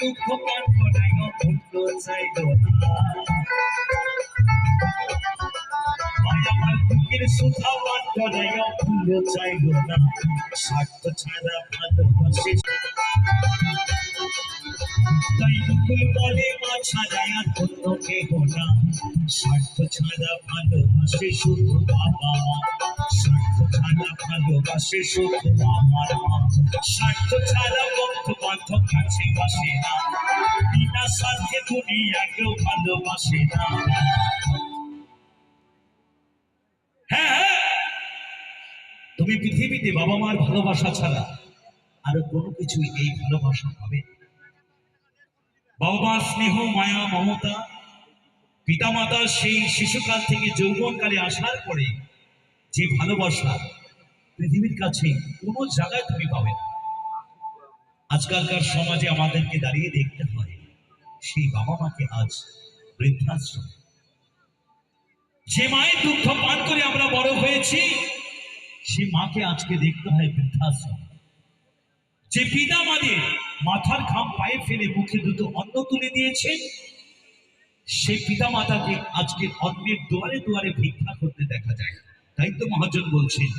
দুঃখ পান করাই অমূল্য চাইল না, মায় আমার বুকের সুধা পান করাই অমূল্য চাইল না, স্বার্থ ছাড়া ভালোবাসে তাই মুকুল বলে মা ছাড়াই আর অন্য কেহ না, স্বার্থ ছাড়া ভালোবাসে শুধু বাবা মা, স্বার্থ ছাড়া ভালোবাসে শুধু আমার মা, স্বার্থ ছাড়া বন্ধু বান্ধব কাছে বাসে না, বিনা স্বার্থে দুনিয়া কেউ ভালোবাসে না। হ্যাঁ হ্যাঁ, তুমি পৃথিবীতে বাবা মার ভালোবাসা ছাড়া আরো কোনো কিছুই এই ভালোবাসা পাবে। বাবা স্নেহ মায়া মমতা পিতামাতার সেই শিশুকাল থেকে যৌবনকালে আসার পরে যে ভালোবাসা পৃথিবীর কাছে কোনো জায়গায় তুমি পাবে না। আজকালকার সমাজে আমাদেরকে দাঁড়িয়ে দেখতে হয় সেই বাবা মাকে আজ বৃদ্ধাশ্রম, যে মায়ের দুঃখ পান করে আমরা বড় হয়েছি সে মাকে আজকে দেখতে হয় বৃদ্ধাশ্রম, যে পিতা মাদের মাথার ঘাম পায়ে ফেলে মুখে দুটো অন্ন তুলে দিয়েছেন সেই পিতা মাতাকে আজকে অন্যের দুয়ারে দুয়ারে ভিক্ষা করতে দেখা যায়। তাই তো মহাজন বলছেন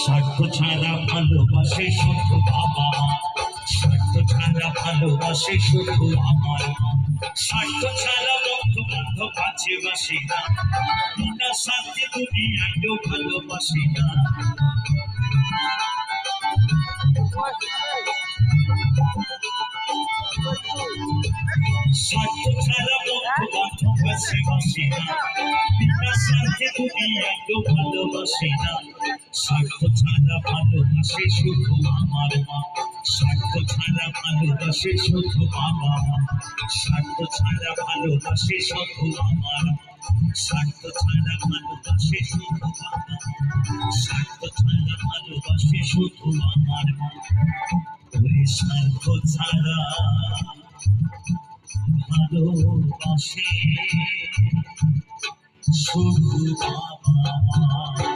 স্বার্থ ছাড়া ভালোবাসে শুধু বাবা মা, স্বার্থ ছাড়া ভালোবাসে শুধু আমার মা, স্বার্থ ছাড়া বন্ধু বান্ধব কাছে বাসে না, বিনা স্বার্থে দুনিয়ায় কেউ ভালোবাসে না। স্বার্থ ছাড়া বন্ধু বান্ধব কাছে বাসে না, বিনা স্বার্থে দুনিয়ায় কেউ ভালোবাসে না, স্বার্থ ছাড়া ভালোবাসে শুধু আমার মা, স্বার্থ ছাড়া ভালোবাসে শুধু বাবা মা, স্বার্থ ছাড়া ভালোবাসে শুধু আমার মা, স্বার্থ ছাড়া ভালোবাসে শুধু বাবা মা, স্বার্থ ছাড়া ভালোবাসে শুধু আমার মা, ওরে স্বার্থ ছাড়া ভালোবাসে শুধু বাবা মা।